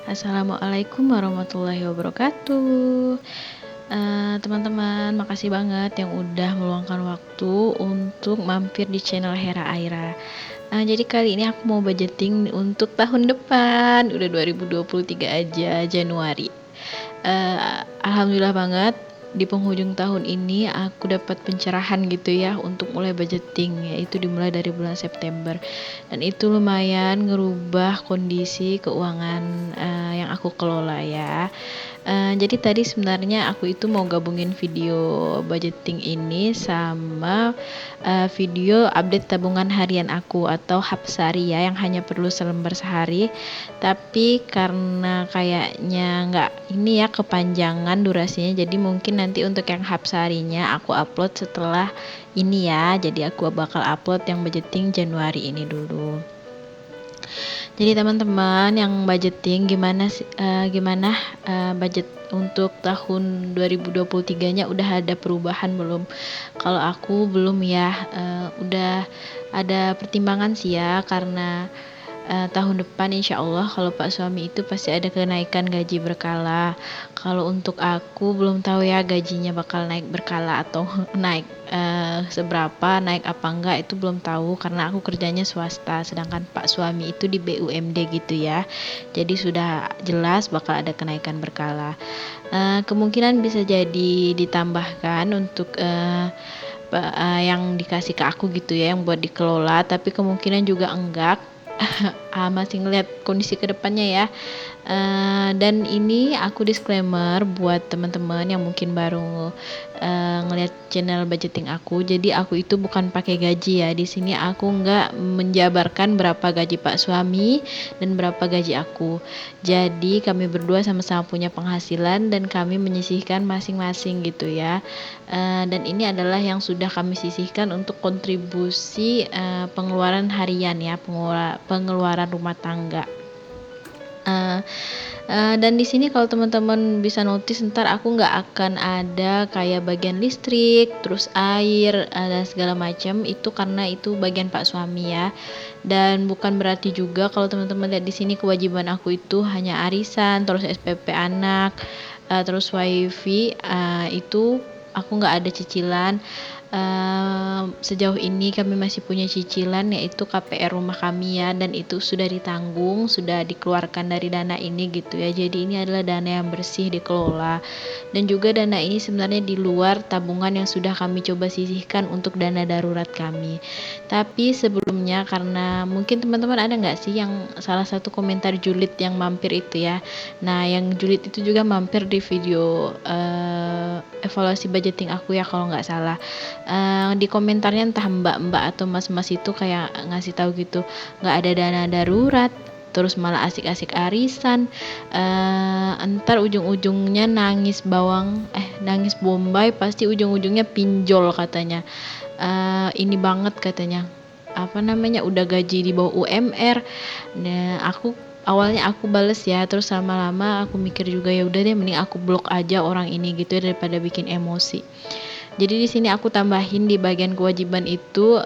Assalamualaikum warahmatullahi wabarakatuh. Teman-teman, makasih banget yang udah meluangkan waktu untuk mampir di channel Hera Aira. Jadi kali ini aku mau budgeting untuk tahun depan, udah 2023 aja, Januari. Alhamdulillah banget di penghujung tahun ini aku dapat pencerahan gitu ya untuk mulai budgeting, yaitu dimulai dari bulan September, dan itu lumayan ngerubah kondisi keuangan yang aku kelola ya. Jadi tadi sebenarnya aku itu mau gabungin video budgeting ini sama video update tabungan harian aku atau Hapsari ya, yang hanya perlu selembar sehari. Tapi karena kayaknya nggak ini ya, kepanjangan durasinya, jadi mungkin nanti untuk yang Hapsarinya aku upload setelah ini ya. Jadi aku bakal upload yang budgeting Januari ini dulu. Jadi teman-teman yang budgeting gimana budget untuk tahun 2023-nya udah ada perubahan belum? Kalau aku belum ya, udah ada pertimbangan sih ya, karena tahun depan insya Allah kalau Pak suami itu pasti ada kenaikan gaji berkala. Kalau untuk aku belum tahu ya gajinya bakal naik berkala atau naik seberapa, naik apa enggak itu belum tahu karena aku kerjanya swasta, sedangkan Pak suami itu di BUMD gitu ya. Jadi sudah jelas bakal ada kenaikan berkala. Kemungkinan bisa jadi ditambahkan untuk yang dikasih ke aku gitu ya, yang buat dikelola, tapi kemungkinan juga enggak. Masih ngeliat kondisi kedepannya ya. Dan ini aku disclaimer buat teman-teman yang mungkin baru ngeliat channel budgeting aku. Jadi aku itu bukan pakai gaji ya. Di sini aku nggak menjabarkan berapa gaji Pak suami dan berapa gaji aku. Jadi kami berdua sama-sama punya penghasilan dan kami menyisihkan masing-masing gitu ya. Dan ini adalah yang sudah kami sisihkan untuk kontribusi pengeluaran harian ya, pengeluaran rumah tangga. Dan di sini kalau teman-teman bisa notice, ntar aku nggak akan ada kayak bagian listrik, terus air, dan segala macam itu karena itu bagian Pak suami ya. Dan bukan berarti juga kalau teman-teman lihat di sini kewajiban aku itu hanya arisan, terus SPP anak, terus wifi, itu aku nggak ada cicilan. Sejauh ini kami masih punya cicilan, yaitu KPR rumah kami ya, dan itu sudah ditanggung, sudah dikeluarkan dari dana ini gitu ya. Jadi ini adalah dana yang bersih dikelola, dan juga dana ini sebenarnya di luar tabungan yang sudah kami coba sisihkan untuk dana darurat kami. Tapi sebelumnya, karena mungkin teman-teman ada nggak sih yang salah satu komentar julid yang mampir itu ya. Nah yang julid itu juga mampir di video evaluasi budgeting aku ya kalau nggak salah. Di komentarnya entah mbak-mbak atau mas-mas itu kayak ngasih tahu gitu, nggak ada dana darurat, terus malah asik-asik arisan, entar ujung-ujungnya nangis bombay, pasti ujung-ujungnya pinjol katanya. Ini banget katanya, apa namanya, udah gaji di bawah UMR. Nah awalnya aku bales ya, terus lama-lama aku mikir juga ya udah deh, mending aku blok aja orang ini gitu ya, daripada bikin emosi. Jadi di sini aku tambahin di bagian kewajiban itu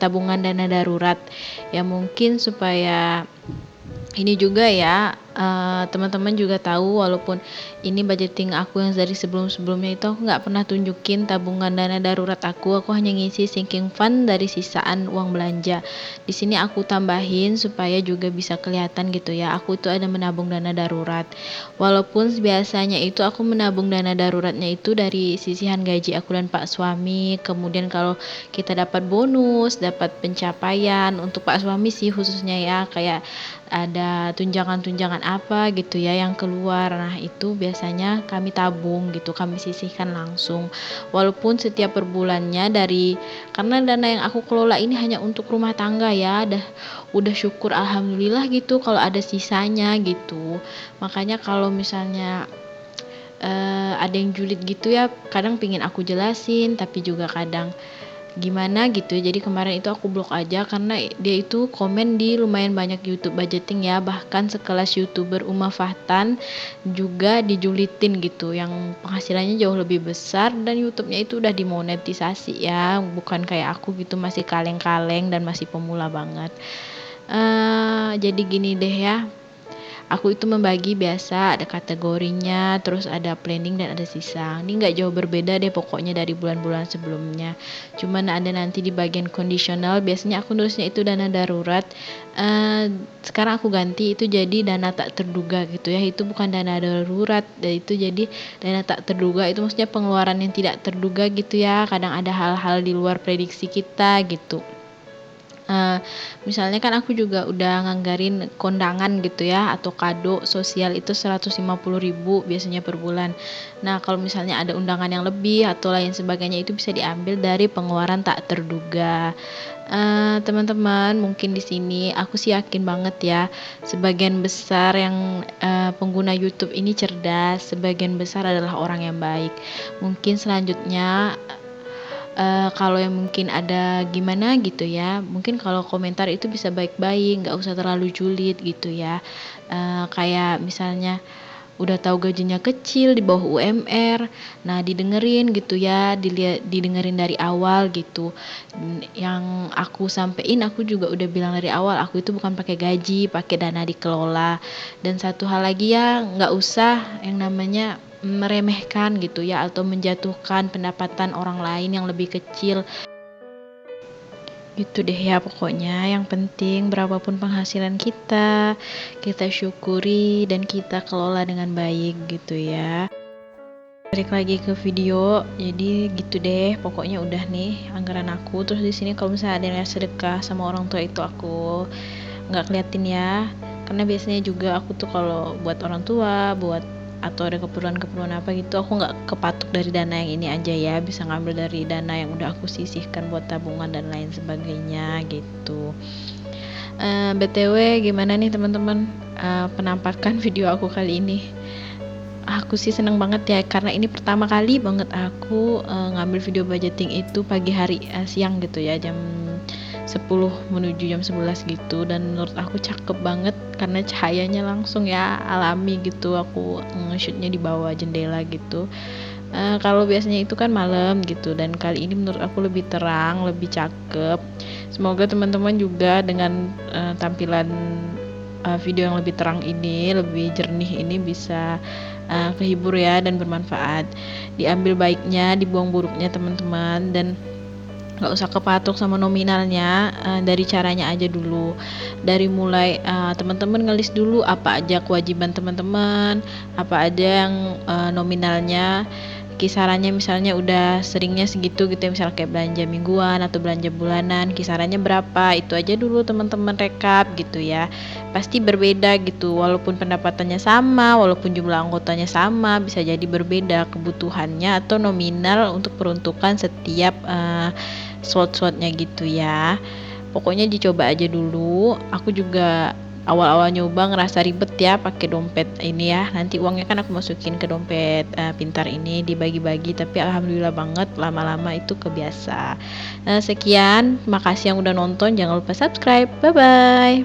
tabungan dana darurat ya, mungkin supaya ini juga ya, teman-teman juga tahu, walaupun ini budgeting aku yang dari sebelum-sebelumnya itu aku nggak pernah tunjukin tabungan dana darurat aku hanya ngisi sinking fund dari sisaan uang belanja. Di sini aku tambahin supaya juga bisa kelihatan gitu ya, aku itu ada menabung dana darurat. Walaupun biasanya itu aku menabung dana daruratnya itu dari sisihan gaji aku dan Pak suami. Kemudian kalau kita dapat bonus, dapat pencapaian, untuk Pak suami sih khususnya ya, kayak ada tunjangan-tunjangan apa gitu ya yang keluar. Nah itu biasanya kami tabung gitu, kami sisihkan langsung. Walaupun setiap per bulannya karena dana yang aku kelola ini hanya untuk rumah tangga ya, udah syukur alhamdulillah gitu kalau ada sisanya gitu. Makanya kalau misalnya ada yang julid gitu ya, kadang pingin aku jelasin tapi juga kadang gimana gitu ya. Jadi kemarin itu aku blok aja karena dia itu komen di lumayan banyak YouTube budgeting ya, bahkan sekelas YouTuber Uma Fahtan juga dijulitin gitu, yang penghasilannya jauh lebih besar dan YouTube-nya itu udah dimonetisasi ya, bukan kayak aku gitu masih kaleng-kaleng dan masih pemula banget. Jadi gini deh ya, Aku itu membagi biasa ada kategorinya, terus ada planning dan ada sisa. Ini nggak jauh berbeda deh pokoknya dari bulan-bulan sebelumnya. Cuman ada nanti di bagian kondisional, biasanya aku nulisnya itu dana darurat. Sekarang aku ganti itu jadi dana tak terduga gitu ya. Itu bukan dana darurat, dan itu jadi dana tak terduga. Itu maksudnya pengeluaran yang tidak terduga gitu ya. Kadang ada hal-hal di luar prediksi kita gitu. Misalnya kan aku juga udah nganggarin kondangan gitu ya atau kado sosial itu 150.000 biasanya per bulan. Nah, kalau misalnya ada undangan yang lebih atau lain sebagainya itu bisa diambil dari pengeluaran tak terduga. Teman-teman, mungkin di sini aku sih yakin banget ya, sebagian besar yang pengguna YouTube ini cerdas, sebagian besar adalah orang yang baik. Mungkin selanjutnya kalau yang mungkin ada gimana gitu ya, mungkin kalau komentar itu bisa baik-baik, nggak usah terlalu julid gitu ya. Kayak misalnya udah tahu gajinya kecil di bawah UMR, nah didengerin gitu ya, didengerin dari awal gitu. Yang aku sampein, aku juga udah bilang dari awal, aku itu bukan pakai gaji, pakai dana dikelola. Dan satu hal lagi ya, nggak usah yang namanya meremehkan gitu ya atau menjatuhkan pendapatan orang lain yang lebih kecil gitu deh ya. Pokoknya yang penting berapapun penghasilan kita syukuri dan kita kelola dengan baik gitu ya. Balik lagi ke video, jadi gitu deh pokoknya udah nih anggaran aku. Terus di sini kalau misalnya ada yang sedekah sama orang tua itu aku nggak keliatin ya, karena biasanya juga aku tuh kalau buat orang tua, buat atau ada keperluan-keperluan apa gitu, aku nggak kepatok dari dana yang ini aja ya, bisa ngambil dari dana yang udah aku sisihkan buat tabungan dan lain sebagainya gitu. BTW gimana nih teman-teman, penampakan video aku kali ini? Aku sih seneng banget ya, karena ini pertama kali banget aku ngambil video budgeting itu pagi hari, siang gitu ya, jam 10 menuju jam 11 gitu. Dan menurut aku cakep banget karena cahayanya langsung ya alami gitu, aku nge-shootnya di bawah jendela gitu. Kalau biasanya itu kan malam gitu, dan kali ini menurut aku lebih terang, lebih cakep. Semoga teman-teman juga dengan tampilan video yang lebih terang ini, lebih jernih ini bisa kehibur ya dan bermanfaat. Diambil baiknya, dibuang buruknya teman-teman, dan nggak usah kepatok sama nominalnya. Dari caranya aja dulu, dari mulai teman-teman ngelis dulu apa aja kewajiban teman-teman, apa aja yang nominalnya, kisarannya misalnya udah seringnya segitu gitu ya, misalnya kayak belanja mingguan atau belanja bulanan, kisarannya berapa, itu aja dulu teman-teman rekap gitu ya. Pasti berbeda gitu, walaupun pendapatannya sama, walaupun jumlah anggotanya sama, bisa jadi berbeda kebutuhannya atau nominal untuk peruntukan setiap slot-slotnya gitu ya. Pokoknya dicoba aja dulu. Aku juga awal-awal nyoba ngerasa ribet ya pakai dompet ini ya. Nanti uangnya kan aku masukin ke dompet pintar ini, dibagi-bagi, tapi alhamdulillah banget lama-lama itu kebiasa. Sekian, makasih yang udah nonton, jangan lupa subscribe. Bye bye.